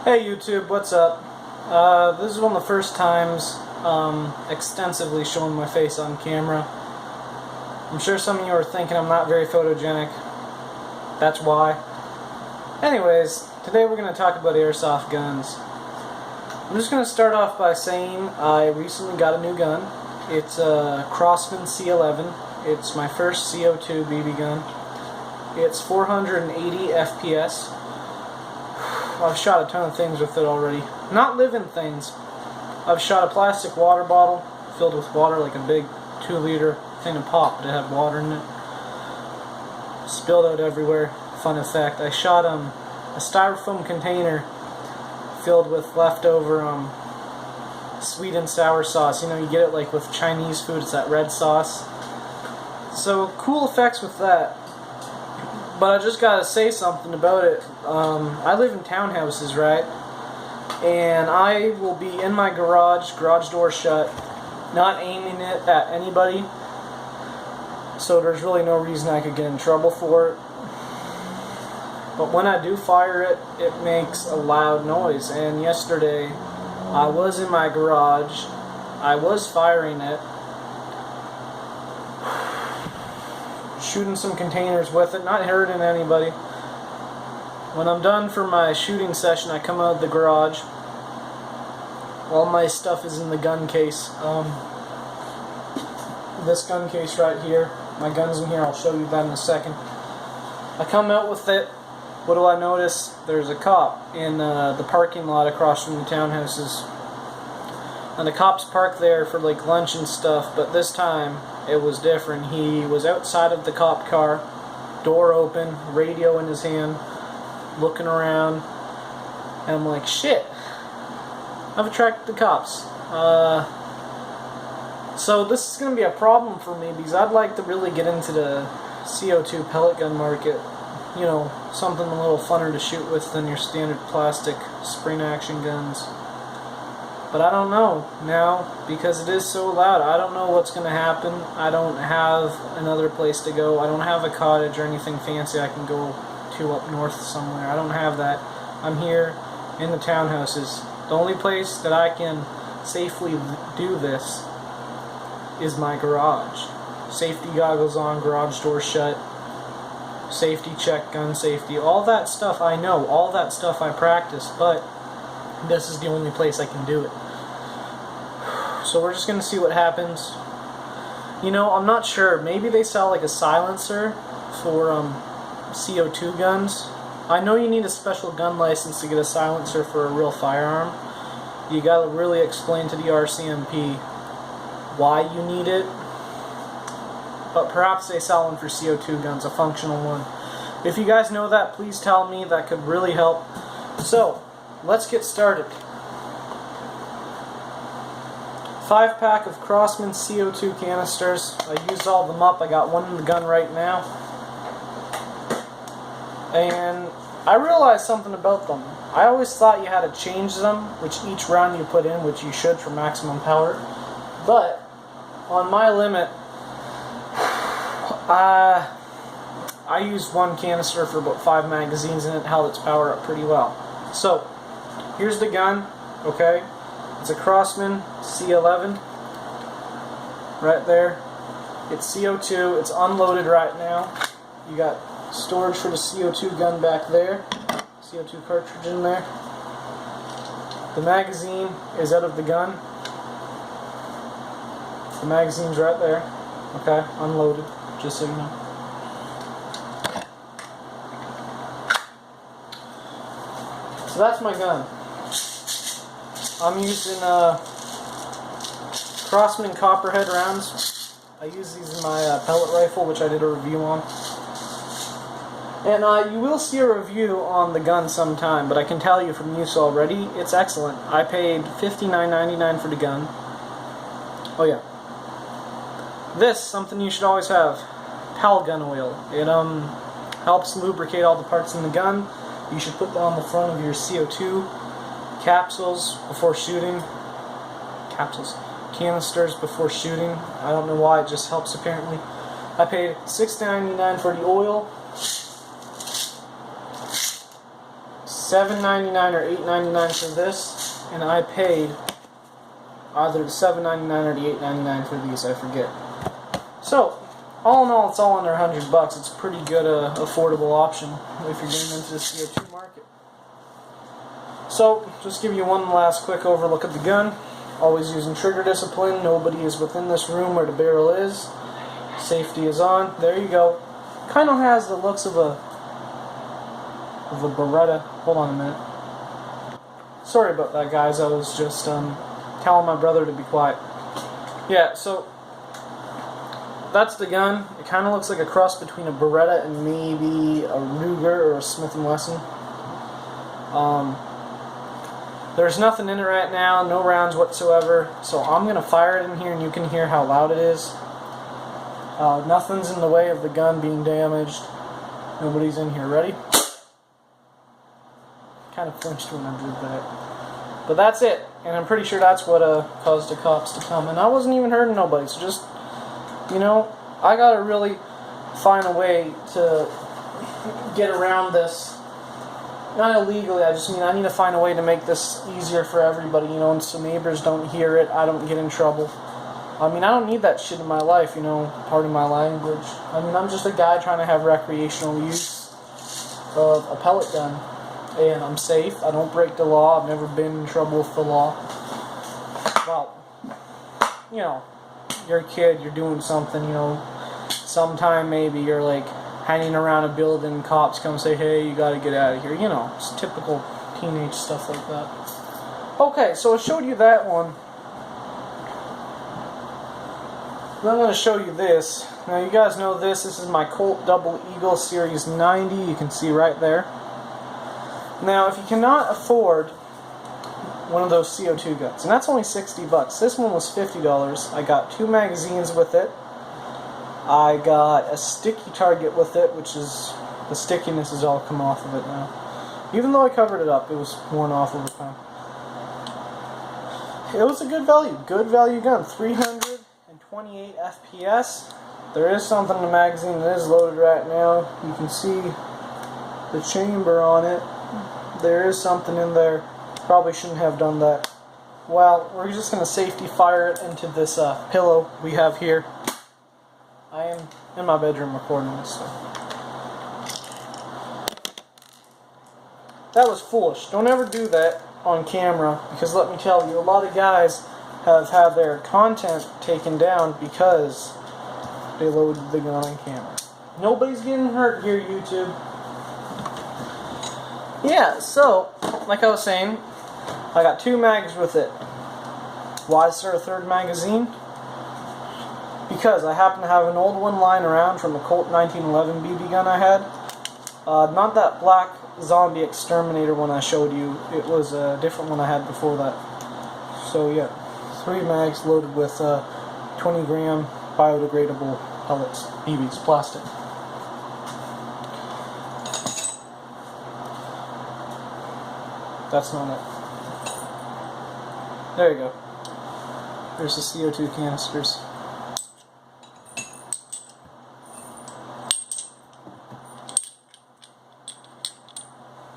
Hey YouTube, what's up? This is one of the first times extensively showing my face on camera. I'm sure some of you are thinking I'm not very photogenic. That's why. Anyways, today we're going to talk about airsoft guns. I'm just going to start off by saying I recently got a new gun. It's a Crosman C11. It's my first CO2 BB gun. It's 480 FPS. I've shot a ton of things with it already. Not living things. I've shot a plastic water bottle filled with water, like a big 2-liter thing of pop, but it had water in it. Spilled out everywhere. Fun effect. I shot a styrofoam container filled with leftover sweet and sour sauce. You know, you get it like with Chinese food. It's that red sauce. So cool effects with that. But I just gotta say something about it. I live in townhouses, right? And I will be in my garage door shut, not aiming it at anybody. So there's really no reason I could get in trouble for it. But when I do fire it, it makes a loud noise. And yesterday, I was in my garage. I was firing it. Shooting some containers with it, not hurting anybody. When I'm done for my shooting session, I come out of the garage. All my stuff is in the gun case. This gun case right here. My gun's in here. I'll show you that in a second. I come out with it. What do I notice? There's a cop in the parking lot across from the townhouses. And the cops park there for like lunch and stuff, but this time it was different. He was outside of the cop car, door open, radio in his hand, looking around, and I'm like, shit, I've attracted the cops. So this is going to be a problem for me because I'd like to really get into the CO2 pellet gun market. You know, something a little funner to shoot with than your standard plastic spring action guns. But I don't know now, because it is so loud. I don't know what's going to happen. I don't have another place to go. I don't have a cottage or anything fancy I can go to up north somewhere. I don't have that. I'm here in the townhouses. The only place that I can safely do this is my garage. Safety goggles on, garage door shut, safety check, gun safety, all that stuff I know, all that stuff I practice, but this is the only place I can do it. So we're just going to see what happens. You know, I'm not sure. Maybe they sell like a silencer for CO2 guns. I know you need a special gun license to get a silencer for a real firearm. You got to really explain to the RCMP why you need it. But perhaps they sell one for CO2 guns, a functional one. If you guys know that, please tell me. That could really help. So, let's get started. 5-pack of Crosman CO2 canisters. I used all of them up. I got one in the gun right now. And I realized something about them. I always thought you had to change them, which each round you put in, which you should for maximum power. But on my limit, I used one canister for about 5 magazines and it held its power up pretty well. So, here's the gun, okay? It's a Crosman C11, right there. It's CO2, it's unloaded right now. You got storage for the CO2 gun back there, CO2 cartridge in there. The magazine is out of the gun. The magazine's right there, okay, unloaded, just so you know. So that's my gun. I'm using Crosman Copperhead rounds. I use these in my pellet rifle, which I did a review on. And you will see a review on the gun sometime, but I can tell you from use already, it's excellent. I paid $59.99 for the gun. Oh yeah. This, something you should always have. Pal gun oil. It helps lubricate all the parts in the gun. You should put that on the front of your CO2 capsules before shooting. Canisters before shooting. I don't know why, it just helps apparently. I paid $6.99 for the oil. $7.99 or $8.99 for this, and I paid either the $7.99 or the $8.99 for these, I forget. So, all in all, it's all under $100. It's a pretty good, affordable option if you're getting into the CO2 market. So, just give you one last quick overlook at the gun. Always using trigger discipline. Nobody is within this room where the barrel is. Safety is on. There you go. Kind of has the looks of a Beretta. Hold on a minute. Sorry about that, guys. I was just telling my brother to be quiet. Yeah, so that's the gun. It kind of looks like a cross between a Beretta and maybe a Ruger or a Smith & Wesson. There's nothing in it right now, no rounds whatsoever, so I'm going to fire it in here and you can hear how loud it is. Nothing's in the way of the gun being damaged. Nobody's in here. Ready? Kind of flinched when I did that. But that's it, and I'm pretty sure that's what caused the cops to come. And I wasn't even hurting nobody, so just, you know, I gotta really find a way to get around this. Not illegally, I just mean I need to find a way to make this easier for everybody, you know, and so neighbors don't hear it, I don't get in trouble. I mean, I don't need that shit in my life, you know, pardon my language. I mean, I'm just a guy trying to have recreational use of a pellet gun. And I'm safe, I don't break the law, I've never been in trouble with the law. Well, you know, you're a kid, you're doing something, you know, sometime maybe you're like hanging around a building, cops come say, hey, you gotta get out of here, you know, it's typical teenage stuff like that. Okay, so I showed you that one. Then I'm going to show you this. Now you guys know this is my Colt Double Eagle Series 90, you can see right there. Now, if you cannot afford one of those CO2 guns, and that's only $60, this one was $50. I got 2 magazines with it. I got a sticky target with it, which is, the stickiness has all come off of it now. Even though I covered it up, it was worn off over time. It was a good value gun, 328 FPS. There is something in the magazine that is loaded right now. You can see the chamber on it. There is something in there. Probably shouldn't have done that. Well, we're just going to safety fire it into this pillow we have here. I am in my bedroom recording this. So. That was foolish. Don't ever do that on camera, because let me tell you, a lot of guys have had their content taken down because they loaded the gun on camera. Nobody's getting hurt here, YouTube. Yeah, so, like I was saying, I got 2 mags with it. Why is there a 3rd magazine? Because I happen to have an old one lying around from a Colt 1911 BB gun I had. Not that black zombie exterminator one I showed you. It was a different one I had before that. So yeah, 3 mags loaded with 20-gram biodegradable pellets, BBs, plastic. That's not it. There you go. There's the CO2 canisters.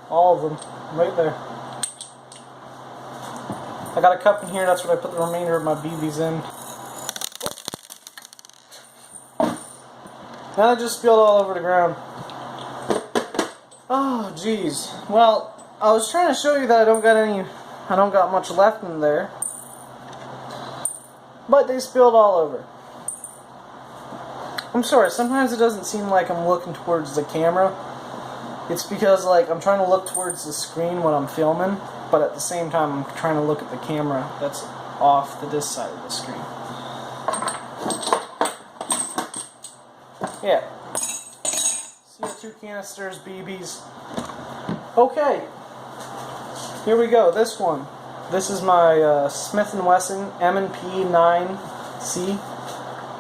All of them, right there. I got a cup in here, that's what I put the remainder of my BBs in. Now I just spilled all over the ground. Oh, jeez. Well, I was trying to show you that I don't got much left in there. But they spilled all over. I'm sorry, sometimes it doesn't seem like I'm looking towards the camera. It's because, like, I'm trying to look towards the screen when I'm filming, but at the same time I'm trying to look at the camera that's off to this side of the screen. Yeah. CO2 canisters, BBs. Okay. Here we go, this one. This is my Smith & Wesson M&P 9C.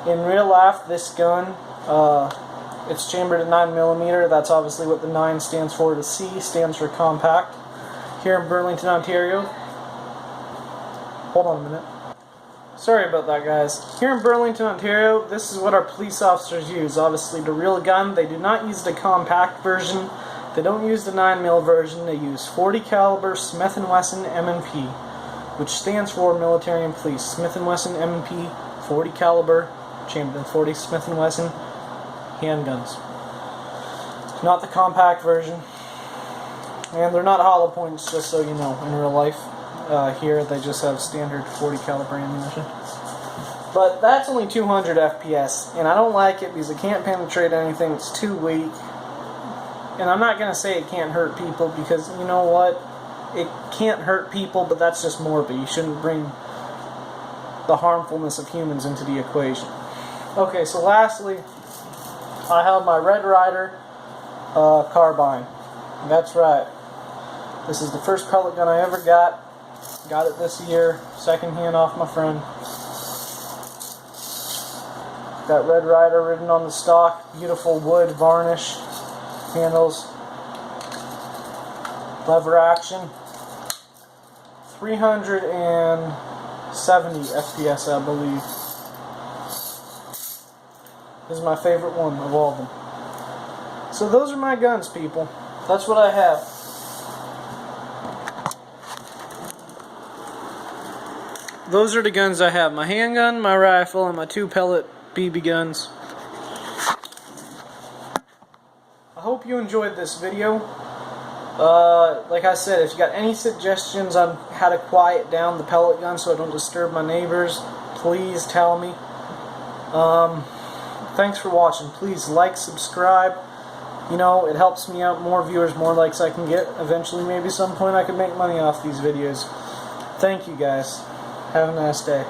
In real life, this gun, it's chambered at 9mm. That's obviously what the 9 stands for. The C stands for compact. Here in Burlington, Ontario. Hold on a minute. Sorry about that, guys. Here in Burlington, Ontario, this is what our police officers use. Obviously, the real gun, they do not use the compact version. They don't use the 9mm version, they use 40 caliber Smith & Wesson M&P, which stands for Military and Police. Smith & Wesson M&P, 40 caliber, chambered in 40 Smith & Wesson handguns. Not the compact version. And they're not hollow points, just so you know, in real life. Here they just have standard 40 caliber ammunition. But that's only 200 FPS, and I don't like it because it can't penetrate anything, it's too weak. And I'm not going to say it can't hurt people, because you know what? It can't hurt people, but that's just morbid. You shouldn't bring the harmfulness of humans into the equation. Okay, so lastly, I have my Red Ryder carbine. That's right. This is the first pellet gun I ever got. Got it this year, secondhand off my friend. Got Red Ryder written on the stock. Beautiful wood varnish handles. Lever action. 370 FPS, I believe. This is my favorite one of all of them. So those are my guns, people. That's what I have. Those are the guns I have. My handgun, my rifle, and my 2 pellet BB guns. I hope you enjoyed this video. Like I said, if you got any suggestions on how to quiet down the pellet gun so I don't disturb my neighbors, please tell me. Thanks for watching. Please like, subscribe. You know, it helps me out. More viewers, more likes I can get. Eventually, maybe some point I can make money off these videos. Thank you guys. Have a nice day.